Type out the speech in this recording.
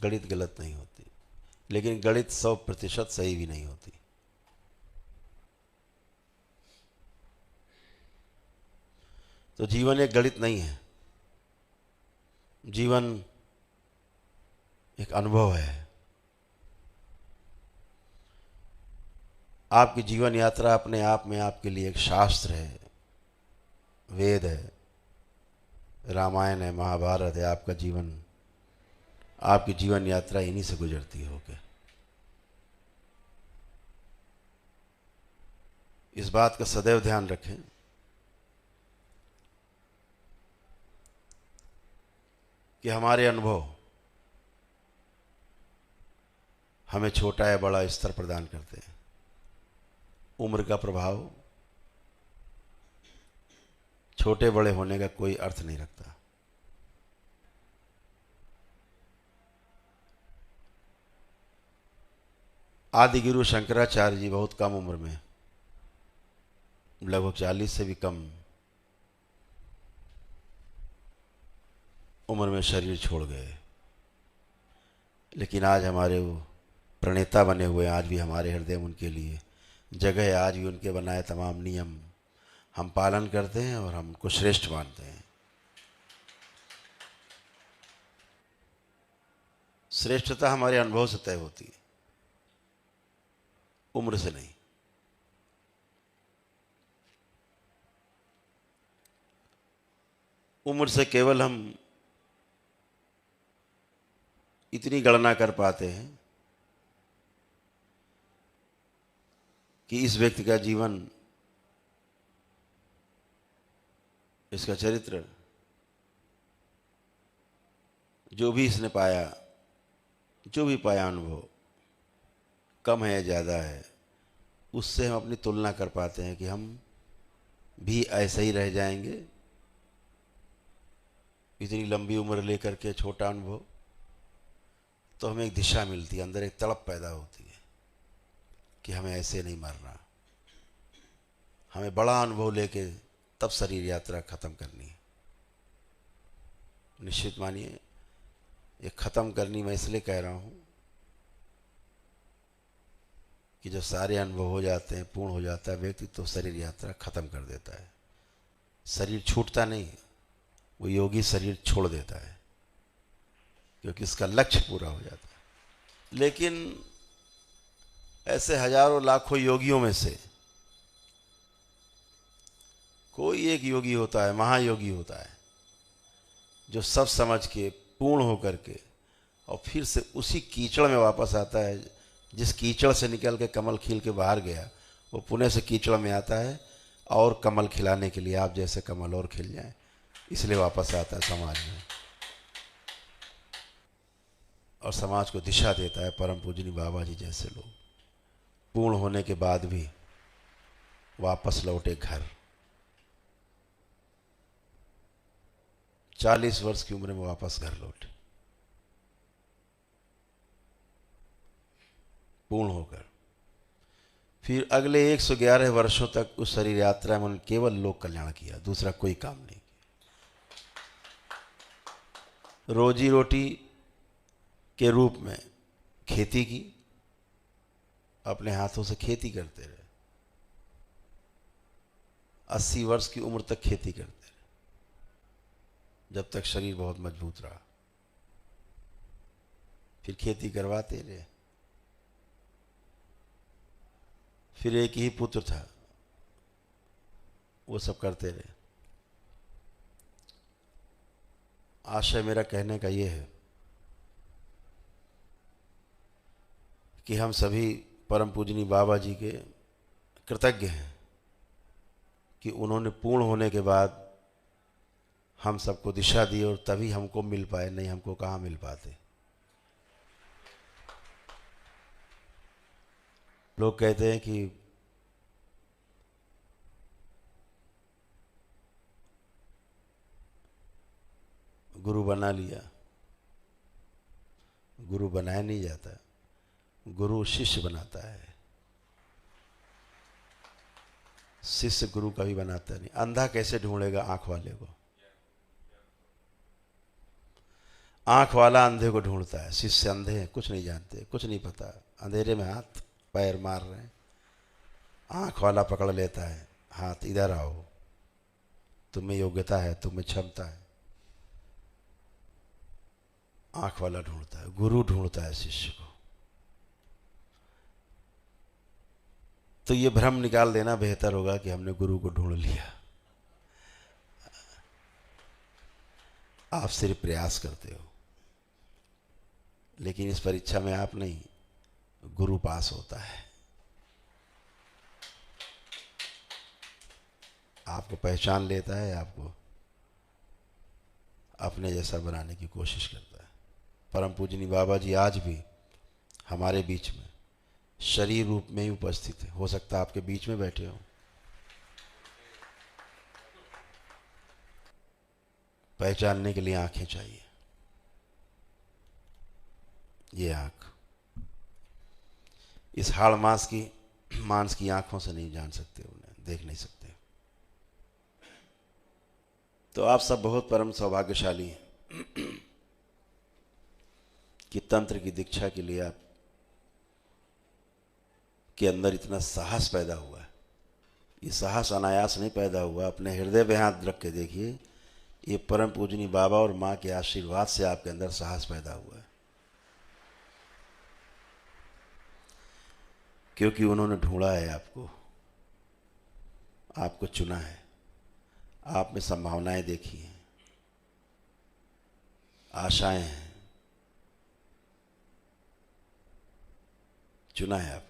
गणित गलत नहीं होती, लेकिन गणित 100% सही भी नहीं होती। तो जीवन एक गणित नहीं है, जीवन एक अनुभव है। आपकी जीवन यात्रा अपने आप में आपके लिए एक शास्त्र है, वेद है, रामायण है, महाभारत है। आपका जीवन, आपकी जीवन यात्रा इन्हीं से गुजरती होगी। इस बात का सदैव ध्यान रखें कि हमारे अनुभव हमें छोटा या बड़ा स्तर प्रदान करते हैं। उम्र का प्रभाव छोटे बड़े होने का कोई अर्थ नहीं रखता। आदि गुरु शंकराचार्य जी बहुत कम उम्र में, लगभग 40 से भी कम उम्र में शरीर छोड़ गए। लेकिन आज हमारे वो प्रणेता बने हुए, आज भी हमारे हृदय में उनके लिए जगह है। आज भी उनके बनाए तमाम नियम हम पालन करते हैं और हम उनको श्रेष्ठ मानते हैं। श्रेष्ठता हमारे अनुभव से तय होती है, उम्र से नहीं। उम्र से केवल हम इतनी गणना कर पाते हैं कि इस व्यक्ति का जीवन, इसका चरित्र, जो भी इसने पाया, जो भी पाया अनुभव, कम है या ज़्यादा है, उससे हम अपनी तुलना कर पाते हैं कि हम भी ऐसे ही रह जाएंगे। इतनी लंबी उम्र लेकर के छोटा अनुभव, तो हमें एक दिशा मिलती है, अंदर एक तड़प पैदा होती है कि हमें ऐसे नहीं मरना, हमें बड़ा अनुभव लेके तब शरीर यात्रा खत्म करनी है। निश्चित मानिए, ये खत्म करनी मैं इसलिए कह रहा हूँ कि जब सारे अनुभव हो जाते हैं, पूर्ण हो जाता है व्यक्ति, तो शरीर यात्रा खत्म कर देता है। शरीर छूटता नहीं, वो योगी शरीर छोड़ देता है क्योंकि इसका लक्ष्य पूरा हो जाता है। लेकिन ऐसे हजारों लाखों योगियों में से कोई एक योगी होता है, महायोगी होता है, जो सब समझ के पूर्ण होकर के और फिर से उसी कीचड़ में वापस आता है। जिस कीचड़ से निकल के कमल खिल के बाहर गया, वो पुणे से कीचड़ में आता है और कमल खिलाने के लिए, आप जैसे कमल और खिल जाए, इसलिए वापस आता है समाज में और समाज को दिशा देता है। परम पूजनीय बाबा जी जैसे लोग पूर्ण होने के बाद भी वापस लौटे घर। 40 वर्ष की उम्र में वापस घर लौटे, पूर्ण होकर। फिर अगले 111 वर्षों तक उस शरीर यात्रा में केवल लोक कल्याण किया, दूसरा कोई काम नहीं किया। रोजी रोटी के रूप में खेती की, अपने हाथों से खेती करते रहे। 80 वर्ष की उम्र तक खेती करते रहे, जब तक शरीर बहुत मजबूत रहा। फिर खेती करवाते रहे। फिर एक ही पुत्र था, वो सब करते रहे। आशय मेरा कहने का ये है कि हम सभी परम पूजनीय बाबा जी के कृतज्ञ हैं कि उन्होंने पूर्ण होने के बाद हम सबको दिशा दी और तभी हमको मिल पाए, नहीं हमको कहाँ मिल पाते। लोग कहते हैं कि गुरु बना लिया, गुरु बनाया नहीं जाता, गुरु शिष्य बनाता है। शिष्य गुरु कभी बनाता नहीं। अंधा कैसे ढूंढेगा आंख वाले को? आंख वाला अंधे को ढूंढता है, शिष्य अंधे हैं, कुछ नहीं जानते, कुछ नहीं पता, अंधेरे में हाथ पैर मार रहे हैं। आंख वाला पकड़ लेता है, हाथ इधर आओ, तुम्हें योग्यता है, तुम्हें क्षमता है। आंख वाला ढूंढता है, गुरु ढूंढता है शिष्य को। तो ये भ्रम निकाल देना बेहतर होगा कि हमने गुरु को ढूंढ लिया। आप सिर्फ प्रयास करते हो, लेकिन इस परीक्षा में आप नहीं, गुरु पास होता है। आपको पहचान लेता है, आपको अपने जैसा बनाने की कोशिश करता है। परम पूजनी बाबा जी आज भी हमारे बीच में शरीर रूप में ही उपस्थित है। हो सकता है आपके बीच में बैठे हो। पहचानने के लिए आंखें चाहिए। ये आंख इस हाड़ मांस की आंखों से नहीं जान सकते, उन्हें देख नहीं सकते। तो आप सब बहुत परम सौभाग्यशाली हैं कि तंत्र की दीक्षा के लिए आप के अंदर इतना साहस पैदा हुआ है। ये साहस अनायास नहीं पैदा हुआ। अपने हृदय पे हाथ रख के देखिए, ये परम पूजनी बाबा और माँ के आशीर्वाद से आपके अंदर साहस पैदा हुआ है, क्योंकि उन्होंने ढूंढा है आपको, आपको चुना है, आप में संभावनाएं देखी हैं, आशाएं हैं, चुना है आप।